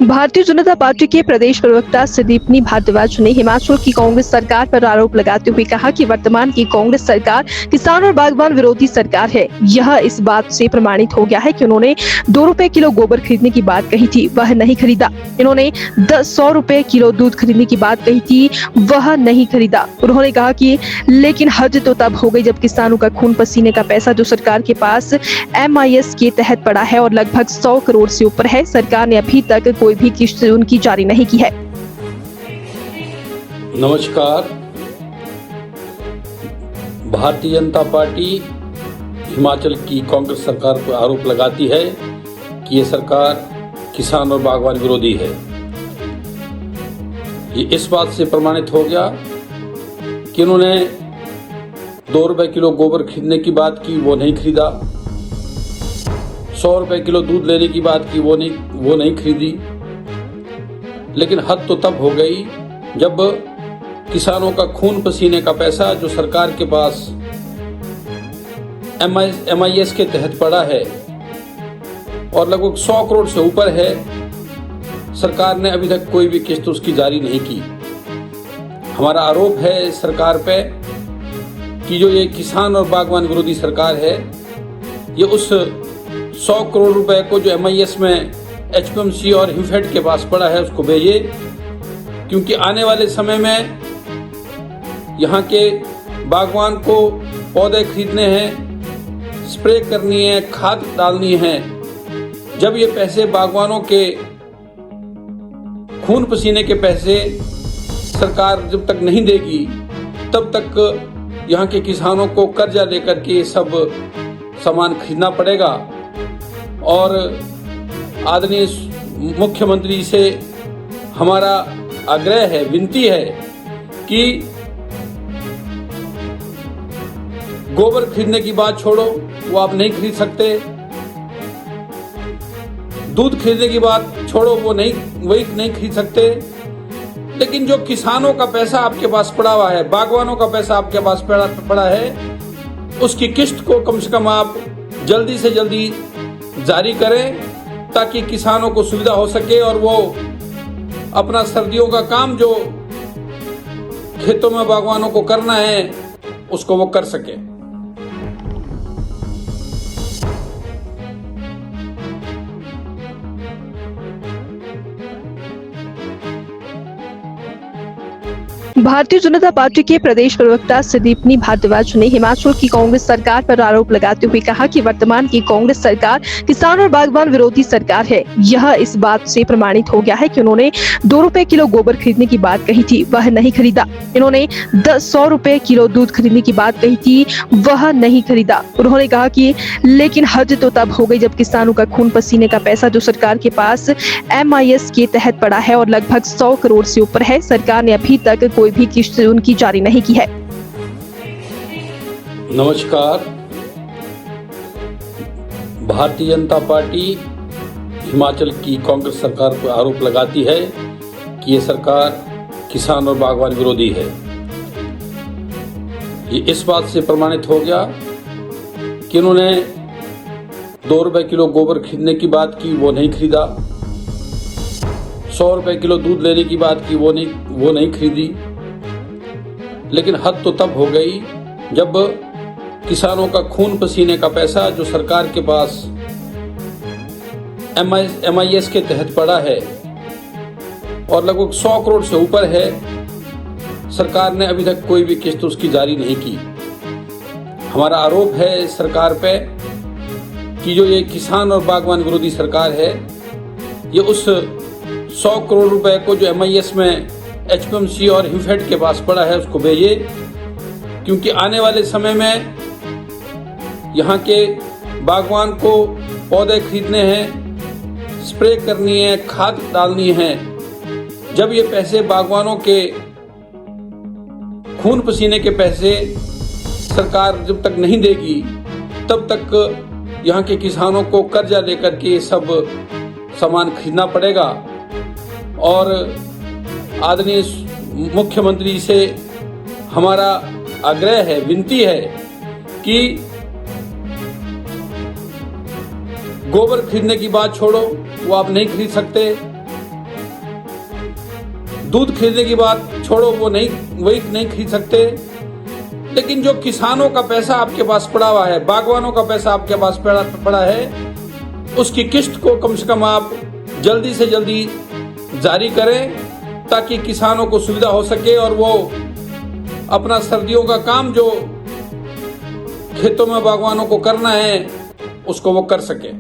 Bharatiya Janata party के प्रदेश प्रवक्ता सुदीपनी भारद्वाज ने हिमाचल की कांग्रेस सरकार पर आरोप लगाते हुए कहा कि वर्तमान की कांग्रेस सरकार किसान और बागवान विरोधी सरकार है। यह इस बात से प्रमाणित हो गया है कि उन्होंने 2 रुपए किलो गोबर खरीदने की बात कही थी, वह नहीं खरीदा। इन्होंने 100 रुपए किलो दूध खरीदने की बात कही थी, वह नहीं खरीदा। उन्होंने कहा कि लेकिन हद तो तब हो गई जब किसानों का खून पसीने का पैसा जो सरकार के पास MIS के तहत पड़ा है और लगभग 100 करोड़ से ऊपर है, सरकार ने अभी तक कोई भी किस्त उनकी जारी नहीं की है। नमस्कार। भारतीय जनता पार्टी हिमाचल की कांग्रेस सरकार पर आरोप लगाती है कि ये सरकार किसान और बागवान विरोधी है। ये इस बात से प्रमाणित हो गया कि उन्होंने 2 रुपए किलो गोबर खरीदने की बात की, वो नहीं खरीदा। 100 रुपए किलो दूध लेने की बात की, वो नहीं खरीदी। लेकिन हद तो तब हो गई जब किसानों का खून पसीने का पैसा जो सरकार के पास MIS के तहत पड़ा है और लगभग 100 करोड़ से ऊपर है, सरकार ने अभी तक कोई भी किस्त उसकी जारी नहीं की। हमारा आरोप है सरकार पे कि जो ये किसान और बागवान विरोधी सरकार है, ये उस 100 करोड़ रुपए को जो MIS में HPMC और हिमफेड के पास पड़ा है उसको भेजे, क्योंकि आने वाले समय में यहाँ के बागवान को पौधे खरीदने हैं, स्प्रे करनी है, खाद डालनी है। जब ये पैसे बागवानों के खून पसीने के पैसे सरकार जब तक नहीं देगी, तब तक यहाँ के किसानों को कर्जा लेकर के सब सामान खरीदना पड़ेगा। और आदरणीय मुख्यमंत्री से हमारा आग्रह है, विनती है कि गोबर खरीदने की बात छोड़ो, वो आप नहीं खरीद सकते। दूध खरीदने की बात छोड़ो, वही नहीं खरीद सकते। लेकिन जो किसानों का पैसा आपके पास पड़ा हुआ है, बागवानों का पैसा आपके पास पड़ा है, उसकी किस्त को कम से कम आप जल्दी से जल्दी जारी करें, ताकि किसानों को सुविधा हो सके और वो अपना सर्दियों का काम जो खेतों में बागवानों को करना है उसको वो कर सके। भारतीय जनता पार्टी के प्रदेश प्रवक्ता सुदीपनी भारद्वाज ने हिमाचल की कांग्रेस सरकार पर आरोप लगाते हुए कहा कि वर्तमान की कांग्रेस सरकार किसान और बागवान विरोधी सरकार है। यह इस बात से प्रमाणित हो गया है कि उन्होंने 2 रुपए किलो गोबर खरीदने की बात कही थी, वह नहीं खरीदा। इन्होंने 100 रुपए किलो दूध खरीदने की बात कही थी, वह नहीं खरीदा। उन्होंने कहा कि लेकिन हद तो तब हो गई जब किसानों का खून पसीने का पैसा जो सरकार के पास MIS के तहत पड़ा है और लगभग 100 करोड़ से ऊपर है, सरकार ने अभी तक कोई भी किस्त उनकी जारी नहीं की है। नमस्कार। भारतीय जनता पार्टी हिमाचल की कांग्रेस सरकार पर आरोप लगाती है कि ये सरकार किसान और बागवान विरोधी है। ये इस बात से प्रमाणित हो गया कि उन्होंने 2 रुपए किलो गोबर खरीदने की बात की, वो नहीं खरीदा। 100 रुपए किलो दूध लेने की बात की, वो नहीं खरीदी। लेकिन हद तो तब हो गई जब किसानों का खून पसीने का पैसा जो सरकार के पास MIS के तहत पड़ा है और लगभग 100 करोड़ से ऊपर है, सरकार ने अभी तक कोई भी किस्त उसकी जारी नहीं की। हमारा आरोप है सरकार पे कि जो ये किसान और बागवान विरोधी सरकार है, ये उस 100 करोड़ रुपए को जो MIS में HPMC और हिमफेड के पास पड़ा है उसको भेजे, क्योंकि आने वाले समय में यहाँ के बागवान को पौधे खरीदने हैं, स्प्रे करनी है, खाद डालनी है। जब ये पैसे बागवानों के खून पसीने के पैसे सरकार जब तक नहीं देगी, तब तक यहाँ के किसानों को कर्जा लेकर के सब सामान खरीदना पड़ेगा। और आदरणीय मुख्यमंत्री से हमारा आग्रह है, विनती है कि गोबर खरीदने की बात छोड़ो, वो आप नहीं खरीद सकते। दूध खरीदने की बात छोड़ो, वही नहीं खरीद सकते। लेकिन जो किसानों का पैसा आपके पास पड़ा हुआ है, बागवानों का पैसा आपके पास पड़ा है, उसकी किस्त को कम से कम आप जल्दी से जल्दी जारी करें, ताकि किसानों को सुविधा हो सके और वो अपना सर्दियों का काम जो खेतों में बागवानों को करना है उसको वो कर सके।